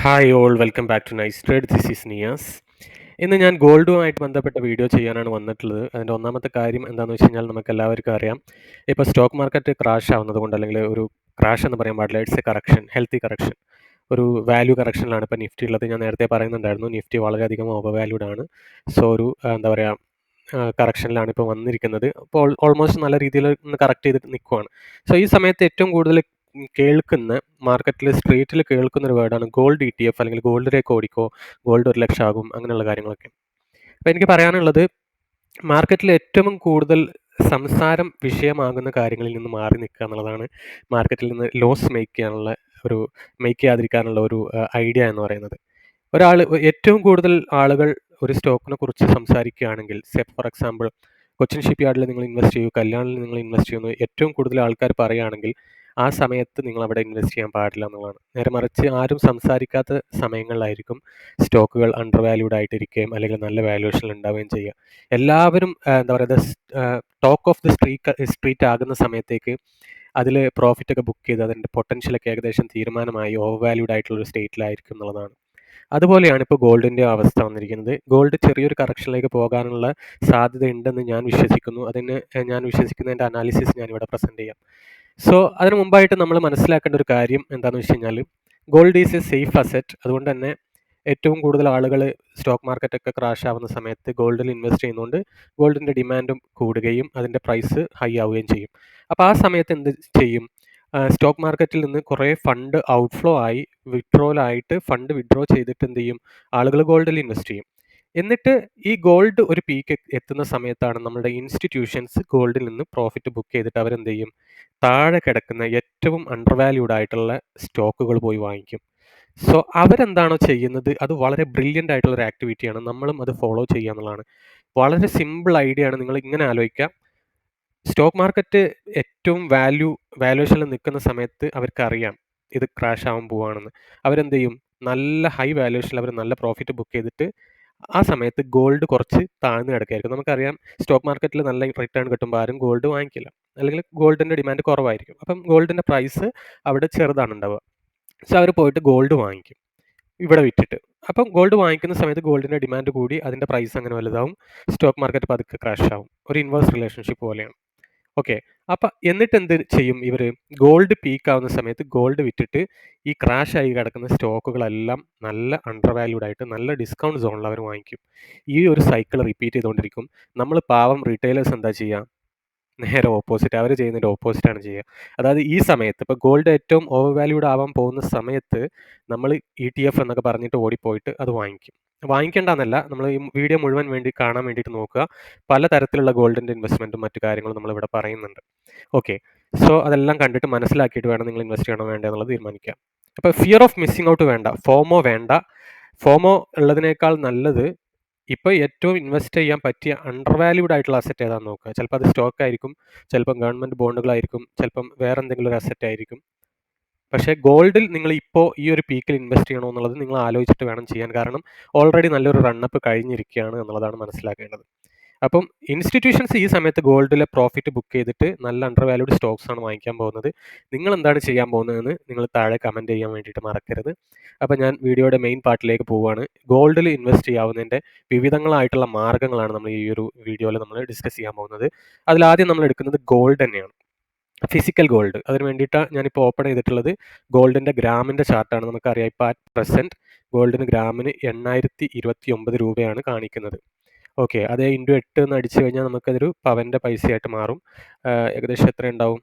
Hi all welcome back to Nice Trade. This is Niyas. ഇന്ന് ഞാൻ ഗോൾഡുമായിട്ട് ബന്ധപ്പെട്ട വീഡിയോ ചെയ്യാനാണ് വന്നിട്ടുള്ളത്. അതിൻ്റെ ഒന്നാമത്തെ കാര്യം എന്താണെന്ന് വെച്ച് കഴിഞ്ഞാൽ നമുക്ക് എല്ലാവർക്കും അറിയാം, ഇപ്പോൾ സ്റ്റോക്ക് മാർക്കറ്റ് ക്രാഷ് ആവുന്നത് കൊണ്ട്, അല്ലെങ്കിൽ ഒരു ക്രാഷ് എന്ന് പറയാൻ പാടില്ല, it's A correction, healthy correction. ഒരു വാല്യൂ കറക്ഷനിലാണ് ഇപ്പോൾ നിഫ്റ്റി ഉള്ളത്. ഞാൻ നേരത്തെ പറയുന്നുണ്ടായിരുന്നു, നിഫ്റ്റി വളരെയധികം ഓവർ വാല്യൂഡ് ആണ്. സോ ഒരു എന്താ പറയുക, കറക്ഷനിലാണ് ഇപ്പോൾ വന്നിരിക്കുന്നത്. അപ്പോൾ ഓൾമോസ്റ്റ് നല്ല രീതിയിൽ ഒന്ന് കറക്റ്റ് ചെയ്തിട്ട് നിൽക്കുവാണ്. സോ ഈ സമയത്ത് ഏറ്റവും കൂടുതൽ കേൾക്കുന്ന, മാർക്കറ്റിൽ സ്ട്രീറ്റിൽ കേൾക്കുന്ന ഒരു വേർഡാണ് ഗോൾഡ് ETF, അല്ലെങ്കിൽ ഗോൾഡിലേക്ക് ഓടിക്കോ, ഗോൾഡ് 1,00,000 ആകും, അങ്ങനെയുള്ള കാര്യങ്ങളൊക്കെ. അപ്പോൾ എനിക്ക് പറയാനുള്ളത്, മാർക്കറ്റിൽ ഏറ്റവും കൂടുതൽ സംസാരം വിഷയമാകുന്ന കാര്യങ്ങളിൽ നിന്ന് മാറി നിൽക്കുക എന്നുള്ളതാണ് മാർക്കറ്റിൽ നിന്ന് ലോസ് മേക്ക് ചെയ്യാതിരിക്കാനുള്ള ഒരു ഐഡിയ എന്ന് പറയുന്നത്. ഏറ്റവും കൂടുതൽ ആളുകൾ ഒരു സ്റ്റോക്കിനെ കുറിച്ച് സംസാരിക്കുകയാണെങ്കിൽ, ഫോർ എക്സാമ്പിൾ കൊച്ചിൻ ഷിപ്പ് യാർഡിൽ നിങ്ങൾ ഇൻവെസ്റ്റ് ചെയ്യൂ, കല്യാണിൽ നിങ്ങൾ ഇൻവെസ്റ്റ് ചെയ്യുന്നു, ഏറ്റവും കൂടുതൽ ആൾക്കാർ പറയുകയാണെങ്കിൽ ആ സമയത്ത് നിങ്ങൾ അവിടെ ഇൻവെസ്റ്റ് ചെയ്യാൻ പാടില്ല എന്നുള്ളതാണ്. നേരെ മറിച്ച് ആരും സംസാരിക്കാത്ത സമയങ്ങളിലായിരിക്കും സ്റ്റോക്കുകൾ അണ്ടർ വാല്യൂഡ് ആയിട്ടിരിക്കുകയും അല്ലെങ്കിൽ നല്ല വാല്യൂഷൻ ഉണ്ടാവുകയും ചെയ്യുക. എല്ലാവരും എന്താ പറയുക, ടോക്ക് ഓഫ് ദി സ്ട്രീറ്റ് ആകുന്ന സമയത്തേക്ക് അതിൽ പ്രോഫിറ്റ് ഒക്കെ ബുക്ക് ചെയ്ത് അതിൻ്റെ പൊട്ടൻഷ്യലൊക്കെ ഏകദേശം തീരുമാനമായി ഓവർ വാല്യൂഡ് ആയിട്ടുള്ള ഒരു സ്റ്റേറ്റിലായിരിക്കും എന്നുള്ളതാണ്. അതുപോലെയാണ് ഇപ്പോൾ ഗോൾഡിൻ്റെ അവസ്ഥ വന്നിരിക്കുന്നത്. ഗോൾഡ് ചെറിയൊരു കറക്ഷനിലേക്ക് പോകാനുള്ള സാധ്യതയുണ്ടെന്ന് ഞാൻ വിശ്വസിക്കുന്നു. ഞാൻ വിശ്വസിക്കുന്നതിൻ്റെ അനാലിസിസ് ഞാനിവിടെ പ്രസൻറ്റ് ചെയ്യാം. സോ അതിന് മുമ്പായിട്ട് നമ്മൾ മനസ്സിലാക്കേണ്ട ഒരു കാര്യം എന്താണെന്ന് വെച്ച് കഴിഞ്ഞാൽ, gold is A safe asset. അതുകൊണ്ട് തന്നെ ഏറ്റവും കൂടുതൽ ആളുകൾ സ്റ്റോക്ക് മാർക്കറ്റൊക്കെ ക്രാഷ് ആവുന്ന സമയത്ത് ഗോൾഡിൽ ഇൻവെസ്റ്റ് ചെയ്യുന്നതുകൊണ്ട് ഗോൾഡിൻ്റെ ഡിമാൻഡും കൂടുകയും അതിൻ്റെ പ്രൈസ് ഹൈ ആവുകയും ചെയ്യും. അപ്പോൾ ആ സമയത്ത് എന്ത് ചെയ്യും? സ്റ്റോക്ക് മാർക്കറ്റിൽ നിന്ന് കുറേ ഫണ്ട് ഔട്ട്ഫ്ലോ ആയി, ഫണ്ട് വിഡ്രോ ചെയ്തിട്ട് എന്ത് ചെയ്യും? ആളുകൾ ഗോൾഡിൽ ഇൻവെസ്റ്റ് ചെയ്യും. എന്നിട്ട് ഈ ഗോൾഡ് ഒരു പീക്ക് എത്തുന്ന സമയത്താണ് നമ്മുടെ ഇൻസ്റ്റിറ്റ്യൂഷൻസ് ഗോൾഡിൽ നിന്ന് പ്രോഫിറ്റ് ബുക്ക് ചെയ്തിട്ട് അവരെന്ത് ചെയ്യും? താഴെ കിടക്കുന്ന ഏറ്റവും അണ്ടർ വാല്യൂഡ് ആയിട്ടുള്ള സ്റ്റോക്കുകൾ പോയി വാങ്ങിക്കും. സോ അവരെന്താണോ ചെയ്യുന്നത് അത് വളരെ ബ്രില്യൻ്റ് ആയിട്ടുള്ള ഒരു ആക്ടിവിറ്റിയാണ്. നമ്മളും അത് ഫോളോ ചെയ്യുക എന്നുള്ളതാണ്. വളരെ സിമ്പിൾ ഐഡിയ ആണ്. നിങ്ങൾ ഇങ്ങനെ ആലോചിക്കുക, സ്റ്റോക്ക് മാർക്കറ്റ് ഏറ്റവും വാല്യുവേഷനിൽ നിൽക്കുന്ന സമയത്ത് അവർക്കറിയാം ഇത് ക്രാഷ് ആവാൻ പോവുകയാണെന്ന്. അവരെന്ത് ചെയ്യും? നല്ല ഹൈ വാല്യുവേഷനിൽ അവർ നല്ല പ്രോഫിറ്റ് ബുക്ക് ചെയ്തിട്ട് ആ സമയത്ത് ഗോൾഡ് കുറച്ച് താഴ്ന്ന് കിടക്കുകയായിരിക്കും. നമുക്കറിയാം, സ്റ്റോക്ക് മാർക്കറ്റിൽ നല്ല റിട്ടേൺ കിട്ടുമ്പോൾ ആരും ഗോൾഡ് വാങ്ങിക്കില്ല, അല്ലെങ്കിൽ ഗോൾഡിൻ്റെ ഡിമാൻഡ് കുറവായിരിക്കും. അപ്പം ഗോൾഡിൻ്റെ പ്രൈസ് അവിടെ ചെറുതാണ് ഉണ്ടാവുക. സോ അവർ പോയിട്ട് ഗോൾഡ് വാങ്ങിക്കും ഇവിടെ വിറ്റിട്ട്. അപ്പം ഗോൾഡ് വാങ്ങിക്കുന്ന സമയത്ത് ഗോൾഡിൻ്റെ ഡിമാൻഡ് കൂടി അതിൻ്റെ പ്രൈസ് അങ്ങനെ വലുതാവും, സ്റ്റോക്ക് മാർക്കറ്റ് പതുക്കെ ക്രാഷ് ആവും. ഒരു ഇൻവേഴ്സ് റിലേഷൻഷിപ്പ് പോലെയാണ്. ഓക്കെ. അപ്പം എന്നിട്ട് എന്ത് ചെയ്യും ഇവർ? ഗോൾഡ് പീക്ക് ആവുന്ന സമയത്ത് ഗോൾഡ് വിറ്റിട്ട് ഈ ക്രാഷ് ആയി കിടക്കുന്ന സ്റ്റോക്കുകളെല്ലാം നല്ല അണ്ടർ വാല്യൂഡ് ആയിട്ട് നല്ല ഡിസ്കൗണ്ട് സോണിൽ അവർ വാങ്ങിക്കും. ഈ ഒരു സൈക്കിൾ റിപ്പീറ്റ് ചെയ്തുകൊണ്ടിരിക്കും. നമ്മൾ പാവം റീറ്റെയിലേഴ്സ് എന്താ ചെയ്യുക? നേരെ ഓപ്പോസിറ്റ്. അവർ ചെയ്യുന്നതിൻ്റെ ഓപ്പോസിറ്റാണ് ചെയ്യുക. അതായത് ഈ സമയത്ത് ഇപ്പോൾ ഗോൾഡ് ഏറ്റവും ഓവർ വാല്യൂഡ് ആവാൻ പോകുന്ന സമയത്ത് നമ്മൾ ETF എന്നൊക്കെ പറഞ്ഞിട്ട് ഓടിപ്പോയിട്ട് അത് വാങ്ങിക്കും. വാങ്ങിക്കേണ്ടെന്നല്ല, നമ്മൾ ഈ വീഡിയോ മുഴുവൻ കാണാൻ വേണ്ടിയിട്ട് നോക്കുക. പലതരത്തിലുള്ള ഗോൾഡിൻ്റെ ഇൻവെസ്റ്റ്മെൻറ്റും മറ്റു കാര്യങ്ങളും നമ്മളിവിടെ പറയുന്നുണ്ട്. ഓക്കെ. സോ അതെല്ലാം കണ്ടിട്ട് മനസ്സിലാക്കിയിട്ട് വേണം നിങ്ങൾ ഇൻവെസ്റ്റ് ചെയ്യണോ വേണ്ടോ എന്നുള്ളത് തീരുമാനിക്കുക. അപ്പോൾ ഫിയർ ഓഫ് മിസ്സിംഗ് ഔട്ട് വേണ്ട, ഫോമോ വേണ്ട. ഫോമോ ഉള്ളതിനേക്കാൾ നല്ലത് ഇപ്പോൾ ഏറ്റവും ഇൻവെസ്റ്റ് ചെയ്യാൻ പറ്റിയ അണ്ടർ വാല്യൂഡ് ആയിട്ടുള്ള അസറ്റ് ഏതാണെന്ന് നോക്കുക. ചിലപ്പോൾ അത് സ്റ്റോക്ക് ആയിരിക്കും, ചിലപ്പം ഗവൺമെൻറ് ബോണ്ടുകളായിരിക്കും, ചിലപ്പം വേറെ എന്തെങ്കിലും ഒരു അസറ്റ് ആയിരിക്കും. പക്ഷേ ഗോൾഡിൽ നിങ്ങൾ ഇപ്പോൾ ഈ ഒരു പീക്കിൽ ഇൻവെസ്റ്റ് ചെയ്യണോ എന്നുള്ളത് നിങ്ങൾ ആലോചിച്ചിട്ട് വേണം ചെയ്യാൻ. കാരണം ഓൾറെഡി നല്ലൊരു റണ്ണപ്പ് കഴിഞ്ഞിരിക്കുകയാണ് എന്നുള്ളതാണ് മനസ്സിലാക്കേണ്ടത്. അപ്പം ഇൻസ്റ്റിറ്റ്യൂഷൻസ് ഈ സമയത്ത് ഗോൾഡിലെ പ്രോഫിറ്റ് ബുക്ക് ചെയ്തിട്ട് നല്ല അണ്ടർ വാല്യൂഡ് സ്റ്റോക്സ് ആണ് വാങ്ങിക്കാൻ പോകുന്നത്. നിങ്ങൾ എന്താണ് ചെയ്യാൻ പോകുന്നതെന്ന് നിങ്ങൾ താഴെ കമൻറ്റ് ചെയ്യാൻ വേണ്ടിയിട്ട് മറക്കരുത്. അപ്പോൾ ഞാൻ വീഡിയോയുടെ മെയിൻ പാർട്ടിലേക്ക് പോവുകയാണ്. ഗോൾഡിൽ ഇൻവെസ്റ്റ് ചെയ്യാവുന്നതിൻ്റെ വിവിധങ്ങളായിട്ടുള്ള മാർഗ്ഗങ്ങളാണ് നമ്മൾ ഈ ഒരു വീഡിയോയിൽ നമ്മൾ ഡിസ്കസ് ചെയ്യാൻ പോകുന്നത്. അതിലാദ്യം നമ്മൾ എടുക്കുന്നത് ഗോൾഡ് തന്നെയാണ്, ഫിസിക്കൽ ഗോൾഡ്. അതിന് വേണ്ടിയിട്ടാണ് ഞാനിപ്പോൾ ഓപ്പൺ ചെയ്തിട്ടുള്ളത് ഗോൾഡിൻ്റെ ഗ്രാമിൻ്റെ ചാർട്ടാണ്. നമുക്കറിയാം, ഇപ്പോൾ അറ്റ് പ്രസൻറ്റ് ഗോൾഡിന് ഗ്രാമിന് 8,029 രൂപയാണ് കാണിക്കുന്നത്. ഓക്കെ. അത് ഇൻറ്റു 8 എന്ന് അടിച്ചു കഴിഞ്ഞാൽ നമുക്കതൊരു പവൻ്റെ പൈസയായിട്ട് മാറും. ഏകദേശം എത്ര ഉണ്ടാവും?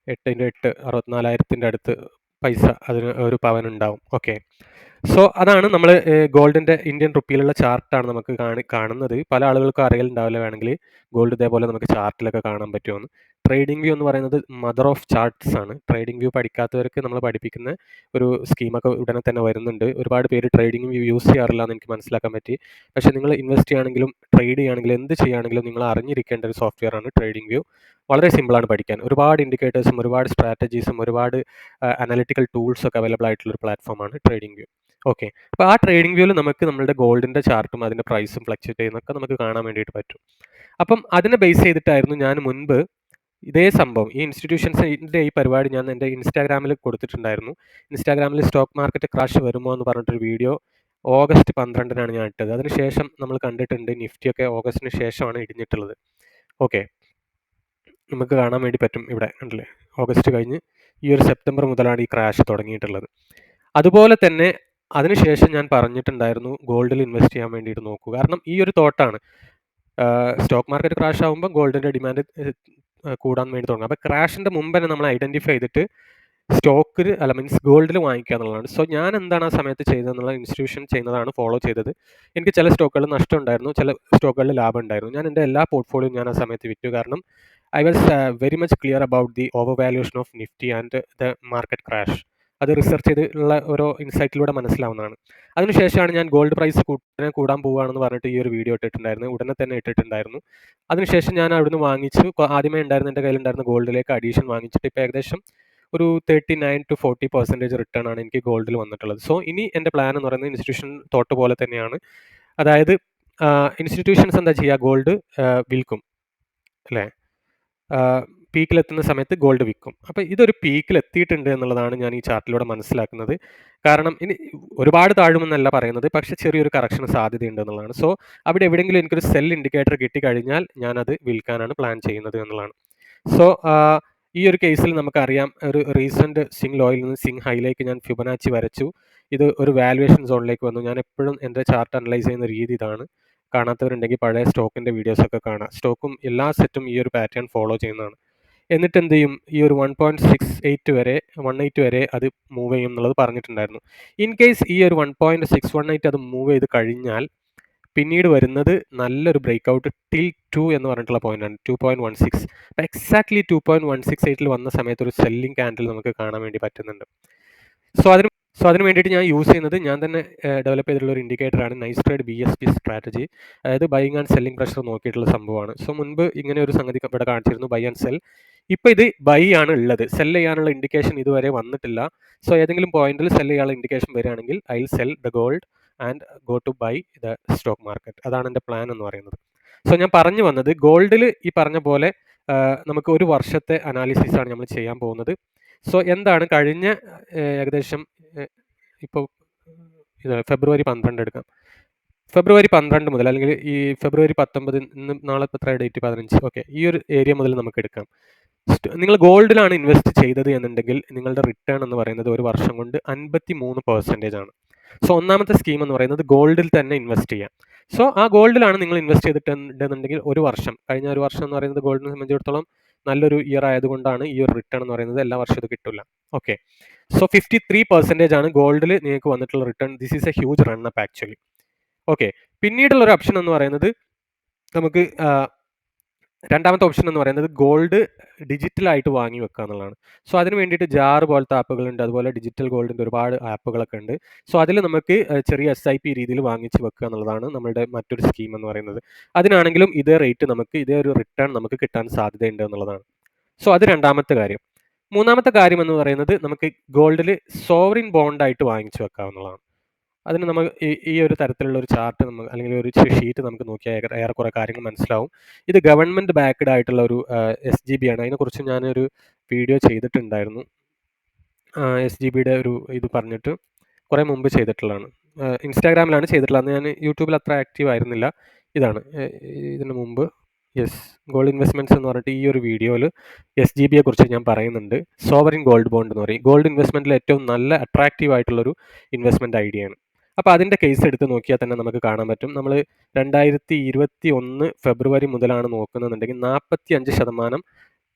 8 ഇൻറ്റു 8 64,000 അടുത്ത് പൈസ അതിന് ഒരു പവനുണ്ടാവും. ഓക്കെ. സോ അതാണ് നമ്മൾ ഗോൾഡിൻ്റെ ഇന്ത്യൻ റുപ്പിയിലുള്ള ചാർട്ടാണ് നമുക്ക് കാണുന്നത്. പല ആളുകൾക്കും അറിയലുണ്ടാവില്ല, വേണമെങ്കിൽ ഗോൾഡ് ഇതേപോലെ നമുക്ക് ചാർട്ടിലൊക്കെ കാണാൻ പറ്റുമെന്ന്. ട്രേഡിംഗ് വ്യൂ എന്ന് പറയുന്നത് മദർ ഓഫ് ചാർട്ട്സ് ആണ്. ട്രേഡിംഗ് വ്യൂ പഠിക്കാത്തവർക്ക് നമ്മൾ പഠിപ്പിക്കുന്ന ഒരു സ്കീമൊക്കെ ഉടനെ തന്നെ വരുന്നുണ്ട്. ഒരുപാട് പേര് ട്രേഡിംഗ് വ്യൂ യൂസ് ചെയ്യാറില്ല എന്ന് എനിക്ക് മനസ്സിലാക്കാൻ പറ്റി. പക്ഷേ നിങ്ങൾ ഇൻവെസ്റ്റ് ചെയ്യുകയാണെങ്കിലും ട്രേഡ് ചെയ്യുകയാണെങ്കിലും എന്ത് ചെയ്യുകയാണെങ്കിലും നിങ്ങൾ അറിഞ്ഞിരിക്കേണ്ട ഒരു സോഫ്റ്റ്വെയർ ആണ് ട്രേഡിംഗ് വ്യൂ. വളരെ സിമ്പിളാണ് പഠിക്കാൻ. ഒരുപാട് ഇൻഡിക്കേറ്റേഴ്സും ഒരുപാട് സ്ട്രാറ്റജീസും ഒരുപാട് അനലിറ്റിക്കൽ ടൂൾസൊക്കെ അവൈലബിൾ ആയിട്ടുള്ള ഒരു പ്ലാറ്റ്ഫോമാണ് ട്രേഡിംഗ് വ്യൂ. ഓക്കെ. അപ്പോൾ ആ ട്രേഡിംഗ് വ്യൂവിൽ നമുക്ക് നമ്മളുടെ ഗോൾഡിൻ്റെ ചാർട്ടും അതിൻ്റെ പ്രൈസും ഫ്ലക്ച്വേറ്റ് ചെയ്യുന്നതൊക്കെ നമുക്ക് കാണാൻ വേണ്ടിയിട്ട് പറ്റും. അപ്പം അതിനെ ബേസ് ചെയ്തിട്ടായിരുന്നു ഞാൻ മുൻപ് ഇതേ സംഭവം ഈ ഇൻസ്റ്റിറ്റ്യൂഷൻസിൻ്റെ ഈ പരിപാടി ഞാൻ എൻ്റെ ഇൻസ്റ്റാഗ്രാമിൽ കൊടുത്തിട്ടുണ്ടായിരുന്നു. ഇൻസ്റ്റാഗ്രാമിൽ സ്റ്റോക്ക് മാർക്കറ്റ് ക്രാഷ് വരുമോ എന്ന് പറഞ്ഞിട്ടൊരു വീഡിയോ ഓഗസ്റ്റ് 12-നാണ് ഞാൻ ഇട്ടത്. അതിനുശേഷം നമ്മൾ കണ്ടിട്ടുണ്ട് നിഫ്റ്റിയൊക്കെ ഓഗസ്റ്റിന് ശേഷമാണ് ഇടിഞ്ഞിട്ടുള്ളത്. ഓക്കെ, നമുക്ക് കാണാൻ വേണ്ടി പറ്റും ഇവിടെ കണ്ടില്ലേ, ഓഗസ്റ്റ് കഴിഞ്ഞ് ഈ ഒരു സെപ്റ്റംബർ മുതലാണ് ഈ ക്രാഷ് തുടങ്ങിയിട്ടുള്ളത്. അതുപോലെ തന്നെ അതിനുശേഷം ഞാൻ പറഞ്ഞിട്ടുണ്ടായിരുന്നു ഗോൾഡിൽ ഇൻവെസ്റ്റ് ചെയ്യാൻ വേണ്ടിയിട്ട് നോക്കൂ. കാരണം ഈ ഒരു തോട്ടാണ് സ്റ്റോക്ക് മാർക്കറ്റ് ക്രാഷ് ആകുമ്പോൾ ഗോൾഡിൻ്റെ ഡിമാൻഡ് കൂടാൻ വേണ്ടി തുടങ്ങും. അപ്പോൾ ക്രാഷിൻ്റെ മുമ്പ് തന്നെ നമ്മൾ ഐഡൻറ്റിഫൈ ചെയ്തിട്ട് സ്റ്റോക്കിൽ മീൻസ് ഗോൾഡിൽ വാങ്ങിക്കുക എന്നുള്ളതാണ്. സോ ഞാൻ എന്താണ് ആ സമയത്ത് ചെയ്തതെന്നുള്ള ഇൻസ്റ്റിറ്റ്യൂഷൻ ചെയ്യുന്നതാണ് ഫോളോ ചെയ്തത്. എനിക്ക് ചില സ്റ്റോക്കുകളിൽ നഷ്ടം ഉണ്ടായിരുന്നു, ചില സ്റ്റോക്കുകളിൽ ലാഭം ഉണ്ടായിരുന്നു. ഞാൻ എൻ്റെ എല്ലാ പോർട്ട്ഫോളിയോയും ഞാൻ ആ സമയത്ത് വിറ്റു. കാരണം I was very much clear about the over valuation of Nifty and the market crash. അത് റിസർച്ച് ചെയ്തിട്ടുള്ള ഓരോ ഇൻസൈറ്റിലൂടെ മനസ്സിലാവുന്നതാണ്. അതിനുശേഷമാണ് ഞാൻ ഗോൾഡ് പ്രൈസ് കൂടാൻ പോവുകയാണെന്ന് പറഞ്ഞിട്ട് ഈ ഒരു വീഡിയോ ഇട്ടിട്ടുണ്ടായിരുന്നു. ഉടനെ തന്നെ ഇട്ടിട്ടുണ്ടായിരുന്നു. അതിനുശേഷം ഞാൻ അവിടുന്ന് വാങ്ങിച്ചു. ആദ്യമേ ഉണ്ടായിരുന്ന എൻ്റെ കയ്യിലുണ്ടായിരുന്ന ഗോൾഡിലേക്ക് അഡീഷൻ വാങ്ങിച്ചിട്ട് ഇപ്പോൾ ഏകദേശം ഒരു 39-40% റിട്ടേൺ ആണ് എനിക്ക് ഗോൾഡിൽ വന്നിട്ടുള്ളത്. സോ ഇനി എൻ്റെ പ്ലാൻ എന്ന് പറയുന്നത് ഇൻസ്റ്റിറ്റ്യൂഷൻ തോട്ട് പോലെ തന്നെയാണ്. അതായത് ഇൻസ്റ്റിറ്റ്യൂഷൻസ് എന്താ ചെയ്യുക, ഗോൾഡ് വിൽക്കും അല്ലേ, പീക്കിലെത്തുന്ന സമയത്ത് ഗോൾഡ് വിൽക്കും. അപ്പോൾ ഇതൊരു പീക്കിൽ എത്തിയിട്ടുണ്ട് എന്നുള്ളതാണ് ഞാൻ ഈ ചാർട്ടിലൂടെ മനസ്സിലാക്കുന്നത്. കാരണം ഇനി ഒരുപാട് താഴുമെന്നല്ല പറയുന്നത്, പക്ഷേ ചെറിയൊരു കറക്ഷൻ സാധ്യതയുണ്ട് എന്നുള്ളതാണ്. സോ അവിടെ എവിടെയെങ്കിലും എനിക്കൊരു സെൽ ഇൻഡിക്കേറ്റർ കിട്ടിക്കഴിഞ്ഞാൽ ഞാനത് വിൽക്കാനാണ് പ്ലാൻ ചെയ്യുന്നത് എന്നുള്ളതാണ്. സോ ഈ ഒരു കേസിൽ നമുക്കറിയാം, ഒരു റീസെൻറ്റ് സിങ് ലോയിൽ നിന്ന് സിങ് ഹൈയിലേക്ക് ഞാൻ ഫിബൊനാച്ചി വരച്ചു. ഇത് ഒരു വാല്യുവേഷൻ സോണിലേക്ക് വന്നു. ഞാൻ എപ്പോഴും എൻ്റെ ചാർട്ട് അനലൈസ് ചെയ്യുന്ന രീതി ഇതാണ്. കാണാത്തവരുണ്ടെങ്കിൽ പഴയ സ്റ്റോക്കിൻ്റെ വീഡിയോസൊക്കെ കാണാം. സ്റ്റോക്കും എല്ലാ സെറ്റും ഈ ഒരു പാറ്റേൺ ഫോളോ ചെയ്യുന്നതാണ്. എന്നിട്ട് എന്ത് ചെയ്യും, ഈ ഒരു 1.68 വരെ അത് മൂവ് ചെയ്യും എന്നുള്ളത് പറഞ്ഞിട്ടുണ്ടായിരുന്നു. ഇൻ കേസ് ഈ ഒരു 1.618 അത് മൂവ് ചെയ്ത് കഴിഞ്ഞാൽ പിന്നീട് വരുന്നത് നല്ലൊരു ബ്രേക്ക് ഔട്ട് ടിൽ 2 എന്ന് പറഞ്ഞിട്ടുള്ള പോയിന്റാണ്, 2.16. അപ്പോൾ എക്സാക്ട്ലി 2.168 വന്ന സമയത്ത് ഒരു സെല്ലിംഗ് ക്യാൻഡിൽ നമുക്ക് കാണാൻ വേണ്ടി പറ്റുന്നുണ്ട്. സോ അതിന് വേണ്ടിയിട്ട് ഞാൻ യൂസ് ചെയ്യുന്നത്, ഞാൻ തന്നെ ഡെവലപ്പ് ചെയ്തിട്ടുള്ള ഒരു ഇൻഡിക്കേറ്ററാണ് നൈസ് ട്രേഡ് BSP സ്ട്രാറ്റജി. അതായത് ബൈയിങ് ആൻഡ് സെല്ലിംഗ് പ്രഷർ നോക്കിയിട്ടുള്ള സംഭവമാണ്. സോ മുൻപ് ഇങ്ങനെ ഒരു സംഗതി ഇവിടെ കാണിച്ചിരുന്നു, ബൈ ആൻഡ് സെൽ. ഇപ്പോൾ ഇത് ബൈ ആണ് ഉള്ളത്, സെൽ ചെയ്യാനുള്ള ഇൻഡിക്കേഷൻ ഇതുവരെ വന്നിട്ടില്ല. സോ ഏതെങ്കിലും പോയിന്റിൽ സെൽ ചെയ്യാനുള്ള ഇൻഡിക്കേഷൻ വരികയാണെങ്കിൽ I will sell the gold and go to buy the stock market. അതാണ് എൻ്റെ പ്ലാൻ എന്ന് പറയുന്നത്. സോ ഞാൻ പറഞ്ഞു വന്നത്, ഗോൾഡിൽ ഈ പറഞ്ഞ പോലെ നമുക്ക് ഒരു വർഷത്തെ അനാലിസിസാണ് നമ്മൾ ചെയ്യാൻ പോകുന്നത്. സോ എന്താണ് കഴിഞ്ഞ ഏകദേശം ഇപ്പോൾ ഇത് ഫെബ്രുവരി 12 എടുക്കാം. ഫെബ്രുവരി 12 മുതൽ, അല്ലെങ്കിൽ ഈ ഫെബ്രുവരി 19, ഇന്ന് നാളെ എത്ര ഡേറ്റ്, 15, ഓക്കെ, ഈ ഒരു ഏരിയ മുതൽ നമുക്ക് എടുക്കാം. നിങ്ങൾ ഗോൾഡിലാണ് ഇൻവെസ്റ്റ് ചെയ്തത് എന്നുണ്ടെങ്കിൽ നിങ്ങളുടെ റിട്ടേൺ എന്ന് പറയുന്നത് ഒരു വർഷം കൊണ്ട് 53% ആണ്. സോ ഒന്നാമത്തെ സ്കീം എന്ന് പറയുന്നത് ഗോൾഡിൽ തന്നെ ഇൻവെസ്റ്റ് ചെയ്യാം. സോ ആ ഗോൾഡിലാണ് നിങ്ങൾ ഇൻവെസ്റ്റ് ചെയ്തിട്ടുണ്ടെന്നുണ്ടെങ്കിൽ ഒരു വർഷം, കഴിഞ്ഞ ഒരു വർഷം എന്ന് പറയുന്നത് ഗോൾഡിനെ സംബന്ധിച്ചിടത്തോളം നല്ലൊരു ഇയർ ആയതുകൊണ്ടാണ് ഈ ഒരു റിട്ടേൺ എന്ന് പറയുന്നത്. എല്ലാ വർഷവും ഇത് കിട്ടില്ല. ഓക്കെ, സോ 53% ആണ് ഗോൾഡിൽ നിങ്ങൾക്ക് വന്നിട്ടുള്ള return. This is A huge run up actually. Okay, പിന്നീടുള്ള ഒരു ഓപ്ഷൻ എന്ന് പറയുന്നത് നമുക്ക് രണ്ടാമത്തെ ഓപ്ഷൻ എന്ന് പറയുന്നത് ഗോൾഡ് ഡിജിറ്റലായിട്ട് വാങ്ങി വെക്കുക എന്നുള്ളതാണ്. സോ അതിന് വേണ്ടിയിട്ട് ജാർ പോലത്തെ ആപ്പുകളുണ്ട്, അതുപോലെ ഡിജിറ്റൽ ഗോൾഡിൻ്റെ ഒരുപാട് ആപ്പുകളൊക്കെ ഉണ്ട്. സോ അതിൽ നമുക്ക് ചെറിയ SIP രീതിയിൽ വാങ്ങിച്ച് വെക്കുക എന്നുള്ളതാണ് നമ്മളുടെ മറ്റൊരു സ്കീം എന്ന് പറയുന്നത്. അതിനാണെങ്കിലും ഇതേ റേറ്റ് നമുക്ക്, ഇതേ ഒരു റിട്ടേൺ നമുക്ക് കിട്ടാൻ സാധ്യതയുണ്ട് എന്നുള്ളതാണ്. സോ അത് രണ്ടാമത്തെ കാര്യം. മൂന്നാമത്തെ കാര്യം എന്ന് പറയുന്നത് നമുക്ക് ഗോൾഡിൽ സോവറിൻ ബോണ്ടായിട്ട് വാങ്ങിച്ചു വെക്കാവുന്നതാണ്. അതിന് നമ്മൾ ഈ ഒരു തരത്തിലുള്ള ഒരു ചാർട്ട് നമുക്ക്, അല്ലെങ്കിൽ ഒരു ഷീറ്റ് നമുക്ക് നോക്കിയാൽ ഏറെക്കുറെ കാര്യങ്ങൾ മനസ്സിലാവും. ഇത് ഗവൺമെൻറ് ബാക്ക്ഡ് ആയിട്ടുള്ള ഒരു SGB ആണ്. അതിനെക്കുറിച്ച് ഞാനൊരു വീഡിയോ ചെയ്തിട്ടുണ്ടായിരുന്നു. SGBയുടെ ഒരു ഇത് പറഞ്ഞിട്ട് കുറേ മുമ്പ് ചെയ്തിട്ടുള്ളതാണ്. ഇൻസ്റ്റാഗ്രാമിലാണ് ചെയ്തിട്ടുള്ളത്. അന്ന് ഞാൻ യൂട്യൂബിൽ അത്ര ആക്റ്റീവ് ആയിരുന്നില്ല. ഇതാണ് ഇതിന് മുമ്പ്. യെസ്, ഗോൾഡ് ഇൻവെസ്റ്റ്മെൻറ്റ്സ് എന്ന് പറഞ്ഞിട്ട് ഈ ഒരു വീഡിയോയിൽ SGBയെ കുറിച്ച് ഞാൻ പറയുന്നുണ്ട്. സോവറിൻ ഗോൾഡ് ബോണ്ട് എന്ന് പറയും. ഗോൾഡ് ഇൻവെസ്റ്റ്മെൻറ്റിൽ ഏറ്റവും നല്ല അട്രാക്റ്റീവ് ആയിട്ടുള്ളൊരു ഇൻവെസ്റ്റ്മെൻറ്റ് ഐഡിയയാണ്. അപ്പോൾ അതിൻ്റെ കേസ് എടുത്ത് നോക്കിയാൽ തന്നെ നമുക്ക് കാണാൻ പറ്റും. നമ്മൾ 2021 ഫെബ്രുവരി മുതലാണ് നോക്കുന്നതെന്നുണ്ടെങ്കിൽ 45%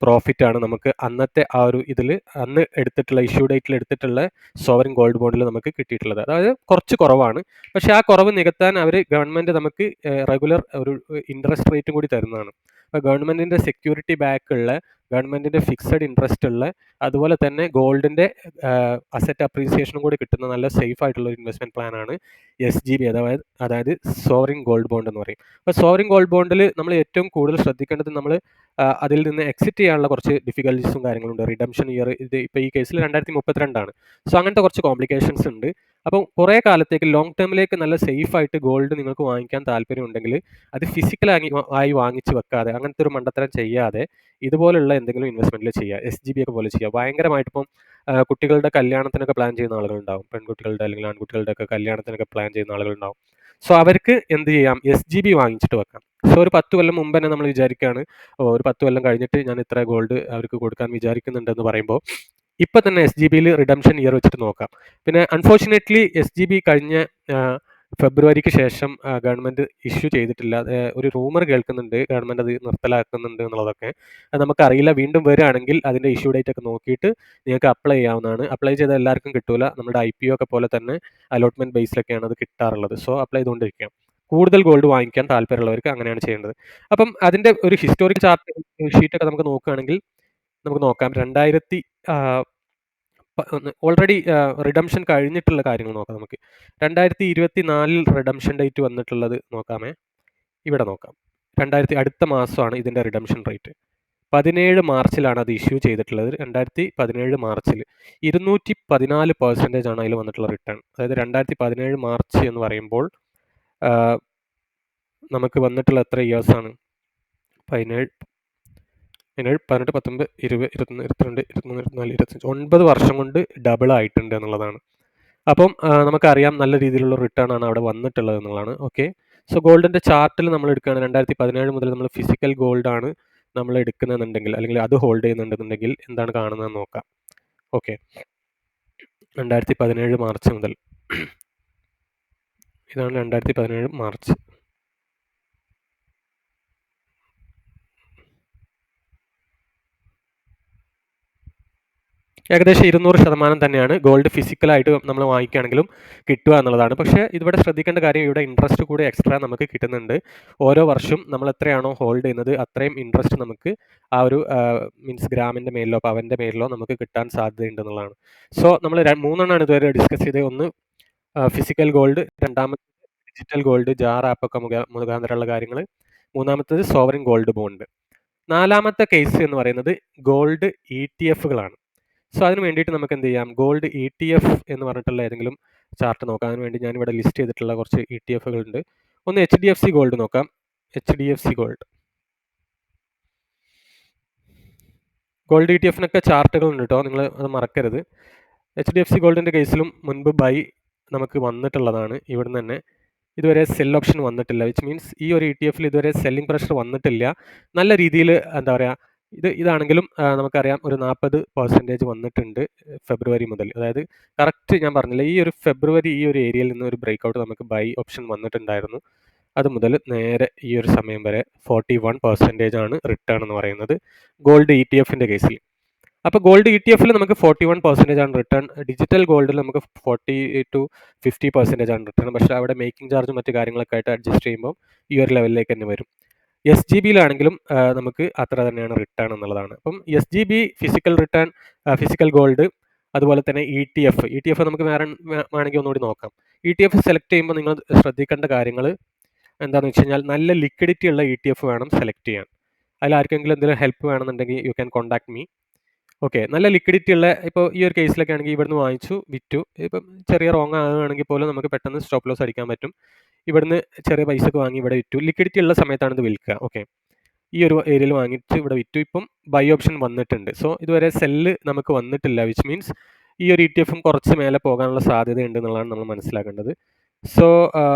പ്രോഫിറ്റാണ് നമുക്ക് അന്നത്തെ ആ ഒരു ഇതിൽ, അന്ന് എടുത്തിട്ടുള്ള ഇഷ്യൂ ഡേറ്റിൽ എടുത്തിട്ടുള്ള സോവറിൻ ഗോൾഡ് ബോണ്ടിൽ നമുക്ക് കിട്ടിയിട്ടുള്ളത്. അതായത് കുറച്ച് കുറവാണ്, പക്ഷേ ആ കുറവ് നികത്താൻ ഗവൺമെൻറ് നമുക്ക് റെഗുലർ ഒരു ഇൻട്രസ്റ്റ് റേറ്റും കൂടി തരുന്നതാണ്. അപ്പോൾ ഗവൺമെൻറ്റിൻ്റെ സെക്യൂരിറ്റി ബാക്കുള്ള, ഗവൺമെൻറ്റിൻ്റെ ഫിക്സഡ് ഇൻട്രസ്റ്റ് ഉള്ള, അതുപോലെ തന്നെ ഗോൾഡിൻ്റെ അസറ്റ് അപ്രീസിയേഷനും കൂടി കിട്ടുന്ന നല്ല സേഫ് ആയിട്ടുള്ള ഒരു ഇൻവെസ്റ്റ്മെൻറ്റ് പ്ലാനാണ് SGB, അതായത് സോവറിൻ ഗോൾഡ് ബോണ്ട് എന്ന് പറയും. അപ്പോൾ സോവറിൻ ഗോൾഡ് ബോണ്ടിൽ നമ്മൾ ഏറ്റവും കൂടുതൽ ശ്രദ്ധിക്കേണ്ടത്, നമ്മൾ അതിൽ നിന്ന് എക്സിറ്റ് ചെയ്യാനുള്ള കുറച്ച് ഡിഫിക്കൽട്ടീസും കാര്യങ്ങളുണ്ട്. റിഡംഷൻ ഇയർ ഇത് ഇപ്പോൾ ഈ കേസിൽ 2032 സോ അങ്ങനത്തെ കുറച്ച് കോംപ്ലിക്കേഷൻസ് ഉണ്ട്. അപ്പം കുറേ കാലത്തേക്ക് ലോങ് ടേമിലേക്ക് നല്ല സേഫ് ആയിട്ട് ഗോൾഡ് നിങ്ങൾക്ക് വാങ്ങിക്കാൻ താല്പര്യം ഉണ്ടെങ്കിൽ അത് ഫിസിക്കലായി വാങ്ങിച്ച് വെക്കാതെ, അങ്ങനത്തെ ഒരു മണ്ടത്തരം ചെയ്യാതെ ഇതുപോലുള്ള എന്തെങ്കിലും ഇൻവെസ്റ്റ്മെൻറ്റിൽ ചെയ്യുക. SGB ഒക്കെ പോലെ ചെയ്യുക. ഭയങ്കരമായിട്ടിപ്പം കുട്ടികളുടെ കല്യാണത്തിനൊക്കെ പ്ലാൻ ചെയ്യുന്ന ആളുകളുണ്ടാവും. പെൺകുട്ടികളുടെ അല്ലെങ്കിൽ ആൺകുട്ടികളുടെ ഒക്കെ കല്യാണത്തിനൊക്കെ പ്ലാൻ ചെയ്യുന്ന ആളുകളുണ്ടാവും. സോ അവർക്ക് എന്ത് ചെയ്യാം, SGB വാങ്ങിച്ചിട്ട് വെക്കാം. സോ ഒരു 10 കൊല്ലം മുമ്പ് തന്നെ നമ്മൾ വിചാരിക്കുകയാണ്, ഒരു 10 കൊല്ലം കഴിഞ്ഞിട്ട് ഞാൻ ഇത്ര ഗോൾഡ് അവർക്ക് കൊടുക്കാൻ വിചാരിക്കുന്നുണ്ടെന്ന് പറയുമ്പോൾ ഇപ്പം തന്നെ SGBയിൽ റിഡംഷൻ ഇയർ വെച്ചിട്ട് നോക്കാം. പിന്നെ അൺഫോർച്ചുനേറ്റ്ലി SGB കഴിഞ്ഞ ഫെബ്രുവരിക്ക് ശേഷം ഗവൺമെൻറ് ഇഷ്യൂ ചെയ്തിട്ടില്ല. ഒരു റൂമർ കേൾക്കുന്നുണ്ട് ഗവൺമെൻറ് അത് നിർത്തലാക്കുന്നുണ്ട് എന്നുള്ളതൊക്കെ. അത് നമുക്കറിയില്ല. വീണ്ടും വരികയാണെങ്കിൽ അതിൻ്റെ ഇഷ്യൂ ഡേറ്റ് ഒക്കെ നോക്കിയിട്ട് നിങ്ങൾക്ക് അപ്ലൈ ചെയ്യാവുന്നതാണ്. അപ്ലൈ ചെയ്താൽ എല്ലാവർക്കും കിട്ടൂല. നമ്മുടെ IPO ഒക്കെ പോലെ തന്നെ അലോട്ട്മെൻറ്റ് ബേസിലൊക്കെയാണ് അത് കിട്ടാറുള്ളത്. സോ അപ്ലൈ ചെയ്തുകൊണ്ടിരിക്കാം. കൂടുതൽ ഗോൾഡ് വാങ്ങിക്കാൻ താല്പര്യമുള്ളവർക്ക് അങ്ങനെയാണ് ചെയ്യേണ്ടത്. അപ്പം അതിൻ്റെ ഒരു ഹിസ്റ്റോറിക് ചാർട്ട് ഷീറ്റൊക്കെ നമുക്ക് നോക്കുകയാണെങ്കിൽ നമുക്ക് നോക്കാം. ഓൾറെഡി റിഡംഷൻ കഴിഞ്ഞിട്ടുള്ള കാര്യങ്ങൾ നോക്കാം നമുക്ക്. 2024 റിഡംഷൻ ഡേറ്റ് വന്നിട്ടുള്ളത് നോക്കാമേ. ഇവിടെ നോക്കാം. അടുത്ത മാസമാണ് ഇതിൻ്റെ റിഡംഷൻ റേറ്റ്. 17 മാർച്ചിലാണ് അത് ഇഷ്യൂ ചെയ്തിട്ടുള്ളത്. 2017 മാർച്ചിൽ 214% ആണ് അതിൽ വന്നിട്ടുള്ള റിട്ടേൺ. അതായത് 2017 മാർച്ച് എന്ന് പറയുമ്പോൾ നമുക്ക് വന്നിട്ടുള്ള എത്ര ഇയേഴ്സാണ്? 17, 18, 19, 20, 21, 22, 23, 24, 25 9 വർഷം കൊണ്ട് ഡബിൾ ആയിട്ടുണ്ട് എന്നുള്ളതാണ്. അപ്പം നമുക്കറിയാം നല്ല രീതിയിലുള്ള റിട്ടേൺ ആണ് അവിടെ വന്നിട്ടുള്ളത് എന്നുള്ളതാണ്. ഓക്കെ, സോ ഗോൾഡിൻ്റെ ചാർട്ടിൽ നമ്മൾ എടുക്കുകയാണ്. 2017 മുതൽ നമ്മൾ ഫിസിക്കൽ ഗോൾഡ് ആണ് നമ്മൾ എടുക്കുന്നുണ്ടെങ്കിൽ അല്ലെങ്കിൽ അത് ഹോൾഡ് ചെയ്യുന്നുണ്ടെന്നുണ്ടെങ്കിൽ എന്താണ് കാണുന്നതെന്ന് നോക്കാം. ഓക്കെ, 2017 മാർച്ച് മുതൽ ഇതാണ് 2017 മാർച്ച്. ഏകദേശം 200% തന്നെയാണ് ഗോൾഡ് ഫിസിക്കലായിട്ട് നമ്മൾ വാങ്ങിക്കുകയാണെങ്കിലും കിട്ടുക എന്നുള്ളതാണ്. പക്ഷേ ഇവിടെ ശ്രദ്ധിക്കേണ്ട കാര്യം, ഇവിടെ ഇൻട്രസ്റ്റ് കൂടി എക്സ്ട്രാ നമുക്ക് കിട്ടുന്നുണ്ട്. ഓരോ വർഷവും നമ്മൾ എത്രയാണോ ഹോൾഡ് ചെയ്യുന്നത് അത്രയും ഇൻട്രസ്റ്റ് നമുക്ക് ആ ഒരു മീൻസ് ഗ്രാമിൻ്റെ മേലിലോ പവൻ്റെ മേലിലോ നമുക്ക് കിട്ടാൻ സാധ്യതയുണ്ട് എന്നുള്ളതാണ്. സോ നമ്മൾ 3 ഇതുവരെ ഡിസ്കസ് ചെയ്തത്. ഒന്ന് ഫിസിക്കൽ ഗോൾഡ്, രണ്ടാമത് ഡിജിറ്റൽ ഗോൾഡ്, ജാർ ആപ്പൊക്കെ മുഖാന്തരമുള്ള കാര്യങ്ങൾ, മൂന്നാമത്തത് സോവറിൻ ഗോൾഡ് ബോണ്ട്. 4ാമത്തെ കേസ് എന്ന് പറയുന്നത് ഗോൾഡ് ETFകളാണ്. സോ അതിന് വേണ്ടിയിട്ട് നമുക്ക് എന്ത് ചെയ്യാം, ഗോൾഡ് ETF എന്ന് പറഞ്ഞിട്ടുള്ള ഏതെങ്കിലും ചാർട്ട് നോക്കാം. അതിന് വേണ്ടി ഞാനിവിടെ ലിസ്റ്റ് ചെയ്തിട്ടുള്ള കുറച്ച് ETFകളുണ്ട്. ഒന്ന് HDFC ഗോൾഡ് നോക്കാം. HDFC ഗോൾഡ് ETF-നൊക്കെ ചാർട്ടുകളുണ്ട് കേട്ടോ, നിങ്ങൾ അത് മറക്കരുത്. HDFC ഗോൾഡിൻ്റെ കേസിലും മുൻപ് ബൈ നമുക്ക് വന്നിട്ടുള്ളതാണ്. ഇവിടുന്ന് തന്നെ ഇതുവരെ സെൽ ഓപ്ഷൻ വന്നിട്ടില്ല. വിച്ച് മീൻസ് ഈ ഒരു ETF-ൽ ഇതുവരെ സെല്ലിംഗ് പ്രഷർ വന്നിട്ടില്ല. നല്ല രീതിയിൽ എന്താ പറയുക, ഇതാണെങ്കിലും നമുക്കറിയാം ഒരു 40% വന്നിട്ടുണ്ട് ഫെബ്രുവരി മുതൽ. അതായത് കറക്റ്റ് ഞാൻ പറഞ്ഞില്ല, ഈ ഒരു ഫെബ്രുവരി ഈ ഒരു ഏരിയയിൽ നിന്ന് ഒരു ബ്രേക്ക് നമുക്ക് ബൈ ഓപ്ഷൻ വന്നിട്ടുണ്ടായിരുന്നു. അത് മുതൽ നേരെ ഈ ഒരു സമയം വരെ 41% ആണ് റിട്ടേൺ എന്ന് പറയുന്നത് ഗോൾഡ് ETF-ൻ്റെ കേസിൽ. അപ്പോൾ ഗോൾഡ് ETF-ൽ നമുക്ക് 41% ആണ് റിട്ടേൺ. ഡിജിറ്റൽ ഗോൾഡിൽ നമുക്ക് 40 to 50% ആണ് റിട്ടേൺ. പക്ഷേ അവിടെ മേക്കിംഗ് ചാർജും മറ്റു കാര്യങ്ങളൊക്കെ ആയിട്ട് അഡ്ജസ്റ്റ് ചെയ്യുമ്പോൾ ഈ ഒരു ലെവലിലേക്ക് തന്നെ വരും. SGBയിലാണെങ്കിലും നമുക്ക് അത്ര തന്നെയാണ് റിട്ടേൺ എന്നുള്ളതാണ്. അപ്പം SGB physical return, physical gold, അതുപോലെ തന്നെ ETF നമുക്ക് വേണമെങ്കിൽ ഒന്നുകൂടി നോക്കാം. ETF സെലക്ട് ചെയ്യുമ്പോൾ നിങ്ങൾ ശ്രദ്ധിക്കേണ്ട കാര്യങ്ങൾ എന്താണെന്ന് വെച്ച് കഴിഞ്ഞാൽ നല്ല ലിക്വിഡിറ്റി ഉള്ള ETF വേണം സെലക്ട് ചെയ്യാൻ. അതിൽ ആർക്കെങ്കിലും എന്തെങ്കിലും ഹെൽപ്പ് വേണമെന്നുണ്ടെങ്കിൽ you can contact me. Okay, നല്ല ലിക്വിഡിറ്റി ഉള്ള, ഇപ്പോൾ ഈ ഒരു കേസിലൊക്കെ ആണെങ്കിൽ ഇവിടുന്ന് വാങ്ങിച്ചു വിറ്റു, ഇപ്പം ചെറിയ റോങ് ആകുകയാണെങ്കിൽ പോലും നമുക്ക് പെട്ടെന്ന് സ്റ്റോപ്പ് ലോസ് അടിക്കാൻ പറ്റും. ഇവിടുന്ന് ചെറിയ പൈസക്ക് വാങ്ങി ഇവിടെ വിറ്റു, ലിക്വിഡിറ്റി ഉള്ള സമയത്താണ് ഇത് വിൽക്കുക. ഓക്കെ, ഈ ഒരു ഏരിയയിൽ വാങ്ങിയിട്ട് ഇവിടെ വിറ്റു, ഇപ്പം ബൈ ഓപ്ഷൻ വന്നിട്ടുണ്ട്. സോ ഇതുവരെ സെല്ല് നമുക്ക് വന്നിട്ടില്ല. വിച്ച് മീൻസ് ഈ ഒരു ETF-ഉം കുറച്ച് മേലെ പോകാനുള്ള സാധ്യതയുണ്ട് എന്നുള്ളതാണ് നമ്മൾ മനസ്സിലാക്കേണ്ടത്. സോ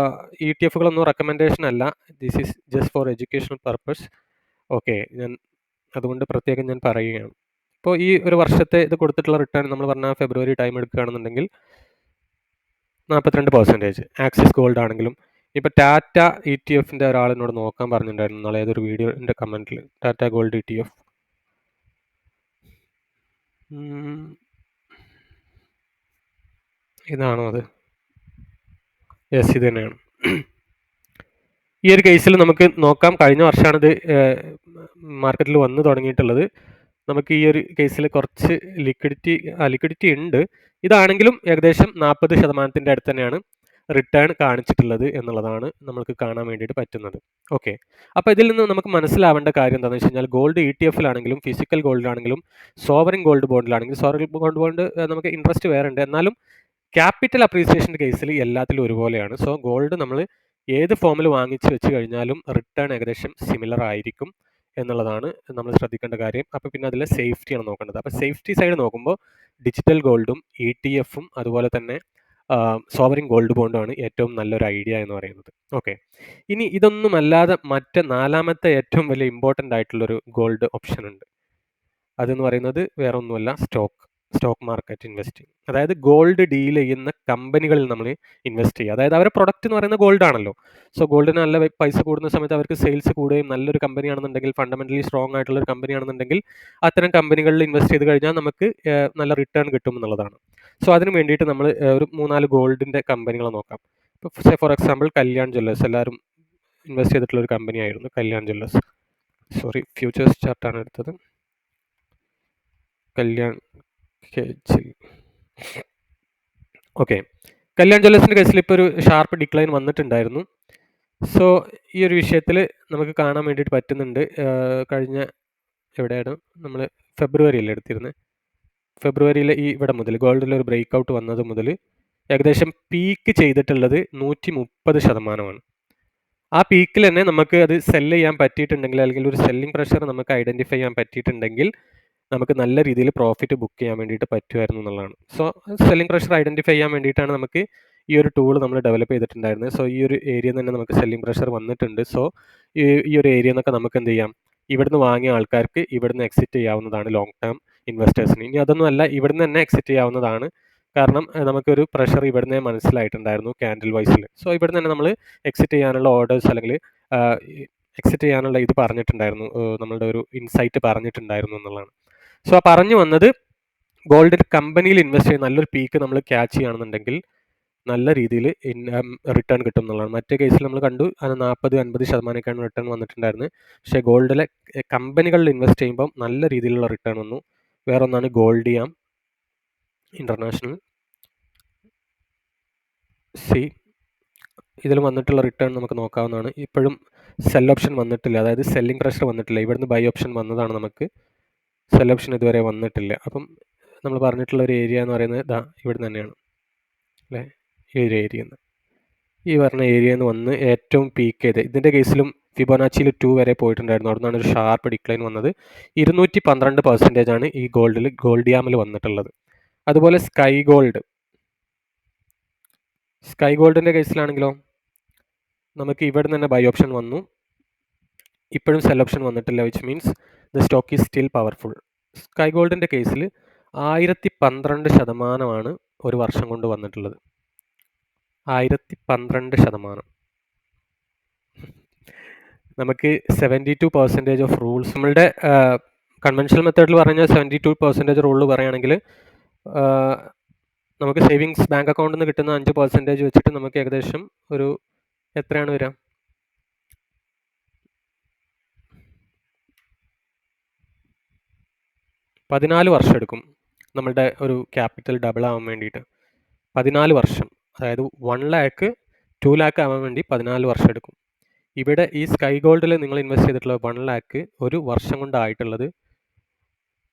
ETF-കളൊന്നും റെക്കമെൻഡേഷൻ അല്ല, this is just for educational purpose. Okay, അതുകൊണ്ട് പ്രത്യേകം ഞാൻ പറയുകയാണ്. ഇപ്പോൾ ഈ ഒരു വർഷത്തെ ഇത് കൊടുത്തിട്ടുള്ള റിട്ടേൺ നമ്മൾ പറഞ്ഞാൽ ഫെബ്രുവരി ടൈം എടുക്കുകയാണെന്നുണ്ടെങ്കിൽ 42%. ആക്സിസ് ഗോൾഡ് ആണെങ്കിലും ഇപ്പോൾ ടാറ്റ ETF-ൻ്റെ ഒരാളിനോട് നോക്കാൻ പറഞ്ഞിട്ടുണ്ടായിരുന്നു നാളെ ഏതൊരു വീഡിയോൻ്റെ കമൻറ്റിൽ. ടാറ്റ ഗോൾഡ് ETF ഇതാണോ അത്? യെസ്, ഇത് തന്നെയാണ്. ഈ ഒരു കേസിൽ നമുക്ക് നോക്കാം. കഴിഞ്ഞ വർഷമാണ് ഇത് മാർക്കറ്റിൽ വന്ന് തുടങ്ങിയിട്ടുള്ളത്. നമുക്ക് ഈ ഒരു കേസിൽ കുറച്ച് ലിക്വിഡിറ്റി ഉണ്ട്. ഇതാണെങ്കിലും ഏകദേശം 40% അടുത്ത് തന്നെയാണ് റിട്ടേൺ കാണിച്ചിട്ടുള്ളത് എന്നുള്ളതാണ് നമുക്ക് കാണാൻ വേണ്ടിയിട്ട് പറ്റുന്നത്. ഓക്കെ, അപ്പോൾ ഇതിൽ നിന്ന് നമുക്ക് മനസ്സിലാവേണ്ട കാര്യം എന്താണെന്ന് വെച്ച് കഴിഞ്ഞാൽ ഗോൾഡ് ETF-ലാണെങ്കിലും ഫിസിക്കൽ ഗോൾഡിലാണെങ്കിലും സോവറിൻ ഗോൾഡ് ബോണ്ടിലാണെങ്കിലും, സോവറിൻ ഗോൾഡ് ബോണ്ട് നമുക്ക് ഇൻട്രസ്റ്റ് വേറെ ഉണ്ട്, എന്നാലും ക്യാപിറ്റൽ അപ്രീസിയേഷൻ്റെ കേസിൽ എല്ലാത്തിലും ഒരുപോലെയാണ്. സോ ഗോൾഡ് നമ്മൾ ഏത് ഫോമിൽ വാങ്ങിച്ച് വെച്ച് കഴിഞ്ഞാലും റിട്ടേൺ ഏകദേശം സിമിലർ ആയിരിക്കും എന്നുള്ളതാണ് നമ്മൾ ശ്രദ്ധിക്കേണ്ട കാര്യം. അപ്പോൾ പിന്നെ അതിലെ സേഫ്റ്റിയാണ് നോക്കേണ്ടത്. അപ്പോൾ സേഫ്റ്റി സൈഡ് നോക്കുമ്പോൾ ഡിജിറ്റൽ ഗോൾഡും ETF-ഉം അതുപോലെ തന്നെ സോവറിൻ ഗോൾഡ് ബോണ്ടുമാണ് ഏറ്റവും നല്ലൊരു ഐഡിയ എന്ന് പറയുന്നത്. ഓക്കെ. ഇനി ഇതൊന്നുമല്ലാതെ നാലാമത്തെ ഏറ്റവും വലിയ ഇമ്പോർട്ടൻ്റ് ആയിട്ടുള്ളൊരു ഗോൾഡ് ഓപ്ഷൻ ഉണ്ട്. അതെന്ന് പറയുന്നത് വേറെ ഒന്നുമല്ല, സ്റ്റോക്ക് മാർക്കറ്റ് ഇൻവെസ്റ്റിംഗ്. അതായത് ഗോൾഡ് ഡീൽ ചെയ്യുന്ന കമ്പനികളിൽ നമ്മൾ ഇൻവെസ്റ്റ് ചെയ്യുക. അതായത് അവരുടെ പ്രൊഡക്റ്റ് എന്ന് പറയുന്നത് ഗോൾഡ് ആണല്ലോ. സോ ഗോൾഡിന് നല്ല പൈസ കൂടുന്ന സമയത്ത് അവർക്ക് സെയിൽസ് കൂടുകയും നല്ലൊരു കമ്പനിയാണെന്നുണ്ടെങ്കിൽ, ഫണ്ടമെന്റലി സ്ട്രോങ് ആയിട്ടുള്ള ഒരു കമ്പനിയാണെന്നുണ്ടെങ്കിൽ, അത്തരം കമ്പനികളിൽ ഇൻവെസ്റ്റ് ചെയ്ത് കഴിഞ്ഞാൽ നമുക്ക് നല്ല റിട്ടേൺ കിട്ടും എന്നുള്ളതാണ്. സോ അതിന് വേണ്ടിയിട്ട് നമ്മൾ ഒരു 3-4 ഗോൾഡിൻ്റെ കമ്പനികളെ നോക്കാം. ഇപ്പോൾ ഫോർ എക്സാമ്പിൾ കല്യാൺ ജ്വല്ലേഴ്സ്, എല്ലാവരും ഇൻവെസ്റ്റ് ചെയ്തിട്ടുള്ള ഒരു കമ്പനിയായിരുന്നു കല്യാൺ ജ്വല്ലേഴ്സ്. ഫ്യൂച്ചേഴ്സ് ചാർട്ടാണ് എടുത്തത്. കല്യാൺ ഓക്കെ. കല്യാൺ ജ്വല്ലേഴ്സിൻ്റെ കേസിൽ ഇപ്പോൾ ഒരു ഷാർപ്പ് ഡിക്ലൈൻ വന്നിട്ടുണ്ടായിരുന്നു. സോ ഈ ഒരു വിഷയത്തിൽ നമുക്ക് കാണാൻ വേണ്ടിയിട്ട് പറ്റുന്നുണ്ട്. കഴിഞ്ഞ എവിടെയാണ് നമ്മൾ ഫെബ്രുവരിയിൽ എടുത്തിരുന്നത്. ഫെബ്രുവരിയിൽ ഇവിടെ മുതൽ ഗോൾഡിലൊരു ബ്രേക്ക് ഔട്ട് വന്നത് മുതൽ ഏകദേശം പീക്ക് ചെയ്തിട്ടുള്ളത് 130%. ആ പീക്കിൽ തന്നെ നമുക്ക് അത് സെല്ല് ചെയ്യാൻ പറ്റിയിട്ടുണ്ടെങ്കിൽ, അല്ലെങ്കിൽ ഒരു സെല്ലിംഗ് പ്രഷർ നമുക്ക് ഐഡൻറ്റിഫൈ ചെയ്യാൻ പറ്റിയിട്ടുണ്ടെങ്കിൽ നമുക്ക് നല്ല രീതിയിൽ പ്രോഫിറ്റ് ബുക്ക് ചെയ്യാൻ വേണ്ടിയിട്ട് പറ്റുമായിരുന്നു എന്നുള്ളതാണ്. സോ സെല്ലിംഗ് പ്രഷർ ഐഡൻറ്റിഫൈ ചെയ്യാൻ വേണ്ടിയിട്ടാണ് നമുക്ക് ഈ ഒരു ടൂൾ നമ്മൾ ഡെവലപ്പ് ചെയ്തിട്ടുണ്ടായിരുന്നത്. സോ ഈ ഒരു ഏരിയയിൽ തന്നെ നമുക്ക് സെല്ലിംഗ് പ്രഷർ വന്നിട്ടുണ്ട്. സോ ഈ ഒരു ഏരിയ എന്നൊക്കെ നമുക്ക് എന്ത് ചെയ്യാം, ഇവിടുന്ന് വാങ്ങിയ ആൾക്കാർക്ക് ഇവിടുന്ന് എക്സിറ്റ് ചെയ്യാവുന്നതാണ്, ലോങ് ടേം ഇൻവെസ്റ്റേഴ്സിന്. ഇനി അതൊന്നും അല്ല, ഇവിടുന്ന് തന്നെ എക്സിറ്റ് ചെയ്യാവുന്നതാണ്. കാരണം നമുക്കൊരു പ്രഷർ ഇവിടുന്ന് മനസ്സിലായിട്ടുണ്ടായിരുന്നു ക്യാൻഡിൽ വൈസിൽ. സോ ഇവിടുന്ന് തന്നെ നമ്മൾ എക്സിറ്റ് ചെയ്യാനുള്ള ഓർഡേഴ്സ് അല്ലെങ്കിൽ എക്സിറ്റ് ചെയ്യാനുള്ള ഇത് പറഞ്ഞിട്ടുണ്ടായിരുന്നു, നമ്മളുടെ ഒരു ഇൻസൈറ്റ് പറഞ്ഞിട്ടുണ്ടായിരുന്നു എന്നുള്ളതാണ്. സോ ആ പറഞ്ഞു വന്നത്, ഗോൾഡിൻ്റെ കമ്പനിയിൽ ഇൻവെസ്റ്റ് ചെയ്യുന്ന നല്ലൊരു പീക്ക് നമ്മൾ ക്യാച്ച് ചെയ്യുകയാണെന്നുണ്ടെങ്കിൽ നല്ല രീതിയിൽ റിട്ടേൺ കിട്ടും എന്നുള്ളതാണ്. മറ്റേ കേസിൽ നമ്മൾ കണ്ടു അത് 40-50% റിട്ടേൺ വന്നിട്ടുണ്ടായിരുന്നത്. പക്ഷേ ഗോൾഡിലെ കമ്പനികളിൽ ഇൻവെസ്റ്റ് ചെയ്യുമ്പം നല്ല രീതിയിലുള്ള റിട്ടേൺ വന്നു. വേറൊന്നാണ് ഗോൾഡിയാം ഇൻ്റർനാഷണൽ. ഇതിൽ വന്നിട്ടുള്ള റിട്ടേൺ നമുക്ക് നോക്കാവുന്നതാണ്. ഇപ്പോഴും സെൽ ഓപ്ഷൻ വന്നിട്ടില്ല, അതായത് സെല്ലിംഗ് പ്രഷർ വന്നിട്ടില്ല. ഇവിടുന്ന് ബൈ ഓപ്ഷൻ വന്നതാണ്, നമുക്ക് സെൽ ഓപ്ഷൻ ഇതുവരെ വന്നിട്ടില്ല. അപ്പം നമ്മൾ പറഞ്ഞിട്ടുള്ള ഒരു ഏരിയ എന്ന് പറയുന്നത് ഇവിടെ തന്നെയാണ് അല്ലേ, ഈ ഒരു ഏരിയ ഈ പറഞ്ഞ ഏരിയയിൽ നിന്ന് വന്ന് ഏറ്റവും പീക്ക് ചെയ്ത്, ഇതിൻ്റെ കേസിലും ഫിബൊനാച്ചിയിൽ 2 വരെ പോയിട്ടുണ്ടായിരുന്നു. അവിടെ നിന്നാണ് ഒരു ഷാർപ്പ് ഡിക്ലൈൻ വന്നത്. 212% ഈ ഗോൾഡിയാമിൽ വന്നിട്ടുള്ളത്. അതുപോലെ സ്കൈ ഗോൾഡിൻ്റെ കേസിലാണെങ്കിലോ നമുക്ക് ഇവിടെ നിന്ന് തന്നെ ബൈ ഓപ്ഷൻ വന്നു. ഇപ്പോഴും സെൽ ഓപ്ഷൻ വന്നിട്ടില്ല, which means the stock is still powerful. Sky ഗോൾഡിൻ്റെ കേസിൽ 1012% ഒരു വർഷം കൊണ്ട് വന്നിട്ടുള്ളത്. 1012%. നമുക്ക് 72% ഓഫ് റൂൾസ്, നമ്മളുടെ കൺവെൻഷണൽ മെത്തേഡിൽ പറഞ്ഞാൽ 72% റൂൾ പറയുകയാണെങ്കിൽ നമുക്ക് സേവിങ്സ് ബാങ്ക് അക്കൗണ്ടിൽ നിന്ന് കിട്ടുന്ന 5% വെച്ചിട്ട് നമുക്ക് ഏകദേശം ഒരു എത്രയാണ് വരിക, 14 വർഷം എടുക്കും നമ്മളുടെ ഒരു ക്യാപിറ്റൽ ഡബിൾ ആവാൻ വേണ്ടിയിട്ട്. 14 വർഷം, അതായത് 1 lakh 2 lakh ആവാൻ വേണ്ടി 14 വർഷം എടുക്കും. ഇവിടെ ഈ സ്കൈ ഗോൾഡിൽ നിങ്ങൾ ഇൻവെസ്റ്റ് ചെയ്തിട്ടുള്ള 1 lakh ഒരു വർഷം കൊണ്ടായിട്ടുള്ളത്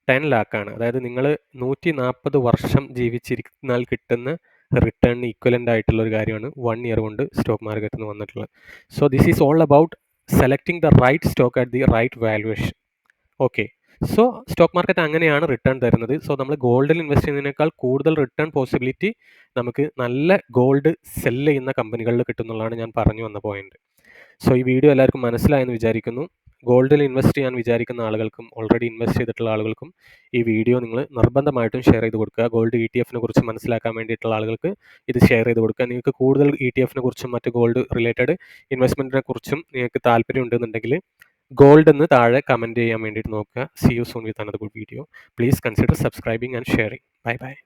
10 lakh ആണ്. അതായത് നിങ്ങൾ 140 വർഷം ജീവിച്ചിരിക്കുന്നാൽ കിട്ടുന്ന റിട്ടേണിന് ഈക്വലൻ്റ് ആയിട്ടുള്ള ഒരു കാര്യമാണ് 1 year കൊണ്ട് സ്റ്റോക്ക് മാർക്കറ്റിൽ നിന്ന് വന്നിട്ടുള്ളത്. So this is all about selecting the right stock at the right valuation. Okay. So stock market അങ്ങനെയാണ് റിട്ടേൺ തരുന്നത്. സോ നമ്മൾ ഗോൾഡിൽ ഇൻവെസ്റ്റ് ചെയ്യുന്നതിനേക്കാൾ കൂടുതൽ റിട്ടേൺ പോസിബിലിറ്റി നമുക്ക് നല്ല ഗോൾഡ് സെല്ല് ചെയ്യുന്ന കമ്പനികളിൽ കിട്ടുന്നുള്ളതാണ് ഞാൻ പറഞ്ഞു വന്ന പോയിന്റ്. സോ ഈ വീഡിയോ എല്ലാവർക്കും മനസ്സിലായെന്ന് വിചാരിക്കുന്നു. ഗോൾഡിൽ ഇൻവെസ്റ്റ് ചെയ്യാൻ വിചാരിക്കുന്ന ആളുകൾക്കും ഓൾറെഡി ഇൻവെസ്റ്റ് ചെയ്തിട്ടുള്ള ആളുകൾക്കും ഈ വീഡിയോ നിങ്ങൾ നിർബന്ധമായിട്ടും ഷെയർ ചെയ്ത് കൊടുക്കുക. ഗോൾഡ് ETF-നെ കുറിച്ച് മനസ്സിലാക്കാൻ വേണ്ടിയിട്ടുള്ള ആളുകൾക്ക് ഇത് ഷെയർ ചെയ്ത് കൊടുക്കുക. നിങ്ങൾക്ക് കൂടുതൽ ETF-നെ കുറിച്ചും മറ്റ് ഗോൾഡ് റിലേറ്റഡ് ഇൻവെസ്റ്റ്മെൻറ്റിനെ കുറിച്ചും നിങ്ങൾക്ക് താല്പര്യം ഉണ്ടെന്നുണ്ടെങ്കിൽ ഗോൾഡ് എന്ന് താഴെ കമൻറ്റ് ചെയ്യാൻ വേണ്ടിയിട്ട് നോക്കുക. See you soon with another good video. Please consider subscribing and sharing. Bye bye.